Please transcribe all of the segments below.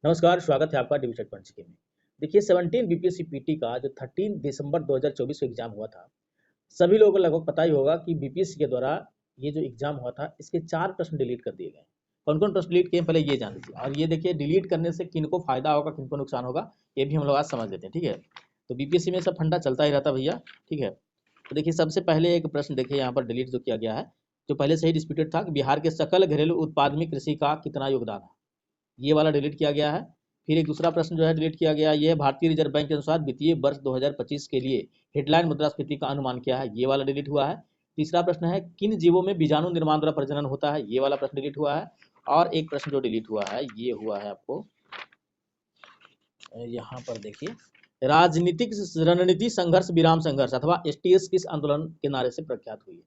नमस्कार, स्वागत है आपका डिविजन पंचकी में। देखिए 17 बीपीएससी पीटी का जो 13 दिसंबर 2024 को एग्जाम हुआ था, सभी लोगों को लगभग पता ही होगा कि बीपीएससी के द्वारा ये जो एग्जाम हुआ था, इसके 4 प्रश्न डिलीट कर दिए गए। कौन-कौन प्रश्न डिलीट किए हैं, पहले ये जान लीजिए। और ये देखिए डिलीट करने से किनको फायदा होगा, किनको नुकसान होगा, ये भी हम लोग आज समझ लेते हैं, ठीक है। तो बीपीएससी में सब फंडा चलता ही रहता भैया, ठीक है। तो देखिए सबसे पहले एक प्रश्न देखिए यहाँ पर डिलीट जो किया गया है, जो पहले से ही डिस्प्यूटेड था कि बिहार के सकल घरेलू उत्पाद में कृषि का कितना योगदान है, ये वाला डिलीट किया गया है। फिर एक दूसरा प्रश्न जो है डिलीट किया गया, ये है भारतीय रिजर्व बैंक के अनुसार वित्तीय वर्ष 2025 के लिए हेडलाइन मुद्रास्फीति का अनुमान क्या है, ये वाला डिलीट हुआ है। तीसरा प्रश्न है किन जीवों में बीजाणु निर्माण द्वारा प्रजनन होता है, ये वाला प्रश्न डिलीट हुआ है। और एक प्रश्न जो डिलीट हुआ है ये हुआ है आपको यहाँ पर देखिए, राजनीतिक रणनीति संघर्ष विराम संघर्ष अथवा एसटीएस किस आंदोलन के नारे से प्रख्यात हुई है।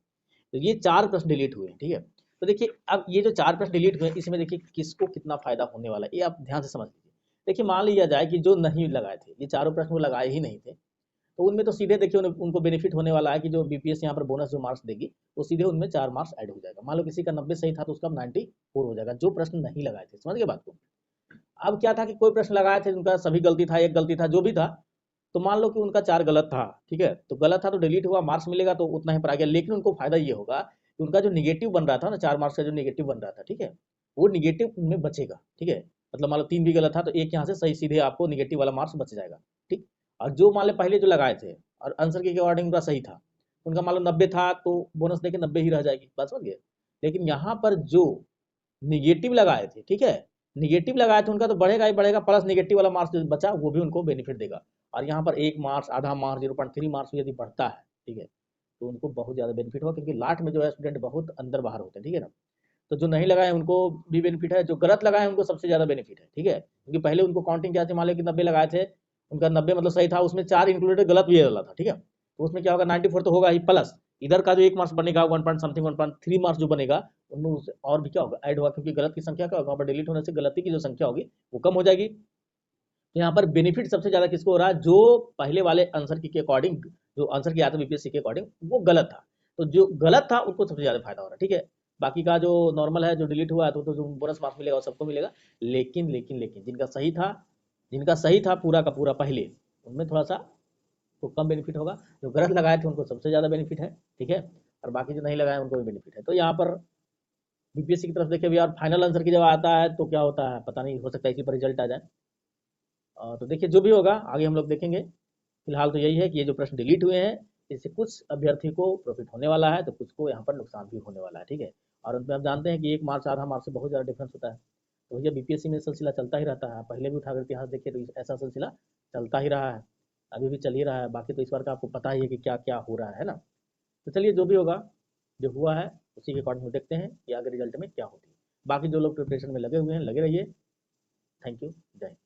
तो ये 4 प्रश्न डिलीट हुए, ठीक है। तो देखिए अब ये जो 4 प्रश्न डिलीट हुए इसमें देखिए किसको कितना फायदा होने वाला है, ये आप ध्यान से समझ लीजिए। देखिए मान लिया जाए कि जो नहीं लगाए थे, ये चारों प्रश्न वो लगाए ही नहीं थे, तो उनमें तो सीधे देखिए उनको बेनिफिट होने वाला है कि जो बीपीएस यहाँ पर बोनस जो मार्क्स देगी वो सीधे उनमें 4 मार्क्स ऐड हो जाएगा। मान लो किसी का 90 सही था तो उसका 94 हो जाएगा, जो प्रश्न नहीं लगाए थे। समझ गए बात को। अब क्या था कि कोई प्रश्न लगाए थे उनका सभी गलती था, एक गलती था, जो भी था, तो मान लो कि उनका 4 गलत था, ठीक है। तो गलत था तो डिलीट हुआ, मार्क्स मिलेगा तो उतना ही पर आ गया। लेकिन उनको फायदा ये होगा कि उनका जो निगेटिव बन रहा था ना, 4 मार्क्स का जो निगेटिव बन रहा था, ठीक है, वो निगेटिव उनमें बचेगा, ठीक है। मतलब मान लो 3 भी गलत था तो एक यहाँ से सही सीधे आपको निगेटिव वाला मार्क्स बच जाएगा, ठीक। और जो मान लो पहले जो लगाए थे और आंसर के अकॉर्डिंग उनका सही था, उनका मान लो 90 था तो बोनस देके 90 ही रह जाएगी, बात समझ गए। लेकिन यहाँ पर जो निगेटिव लगाए थे, ठीक है, निगेटिव लगाए थे उनका तो बढ़ेगा ही बढ़ेगा, प्लस निगेटिव वाला मार्क्स जो बचा वो भी उनको बेनिफिट देगा। और यहाँ पर 1 मार्क्स, आधा मार्क्स, 0.3 मार्क्स यदि बढ़ता है, ठीक है, तो उनको बहुत ज़्यादा बेनिफिट होगा, क्योंकि लास्ट में जो है स्टूडेंट बहुत अंदर बाहर होते हैं, ठीक है ना। तो जो नहीं लगाए उनको भी बेनिफिट है, जो गलत लगाए उनको सबसे ज़्यादा बेनिफिट है, ठीक है। क्योंकि पहले उनको काउंटिंग क्या थी, मान लो कि 90 लगाए थे, उनका 90 मतलब सही था, उसमें 4 इंक्लूडेड गलत भी वाला था, ठीक है। तो उसमें क्या होगा, 94 तो होगा ही, प्लस इधर का जो 1 मार्क्स बनेगा 1 पॉइंट समथिंग 1.3 मार्क्स जो बनेगा, उनमें उससे और भी क्या होगा, ऐड होगा, क्योंकि गलत की संख्या क्या होगा, वहाँ पर डिलीट होने से गलती की जो संख्या होगी वो कम हो जाएगी। तो यहाँ पर बेनिफिट सबसे ज़्यादा किसको हो रहा है, जो पहले वाले आंसर की के अकॉर्डिंग, जो आंसर की आता बीपीएससी के अकॉर्डिंग वो गलत था, तो जो गलत था उनको सबसे ज़्यादा फायदा हो रहा है, ठीक है। बाकी का जो नॉर्मल है जो डिलीट हुआ है तो जो बोनस मार्क्स मिलेगा वो सबको मिलेगा। लेकिन जिनका सही था पूरा का पूरा पहले, उनमें थोड़ा सा तो कम बेनिफिट होगा। जो गलत लगाए थे उनको सबसे ज़्यादा बेनिफिट है, ठीक है। और बाकी जो नहीं लगाए उनको भी बेनिफिट है। तो यहाँ पर बीपीएससी की तरफ देखिए अभी, यार फाइनल आंसर की जब आता है तो क्या होता है पता नहीं, हो सकता है इसी पर रिजल्ट आ जाए। तो देखिए जो भी होगा आगे हम लोग देखेंगे। फिलहाल तो यही है कि ये जो प्रश्न डिलीट हुए हैं, इससे कुछ अभ्यर्थी को प्रॉफिट होने वाला है तो कुछ को यहाँ पर नुकसान भी होने वाला है, ठीक है। और उनमें आप जानते हैं कि 1 मार्क्स आधा मार्क्स से बहुत ज़्यादा डिफरेंस होता है। तो भैया बीपीएससी में सिलसिला चलता ही रहता है, पहले भी उठाकर इतिहास देखिए तो ऐसा सिलसिला चलता ही रहा है, अभी भी चल ही रहा है। बाकी तो इस बार का आपको पता ही है कि क्या क्या हो रहा है ना। तो चलिए जो भी होगा, जो हुआ है उसी के अकॉर्डिंग देखते हैं कि आगे रिजल्ट में क्या होती है। बाकी जो लोग प्रिपरेशन में लगे हुए हैं लगे रहिए। थैंक यू, जय हिंद।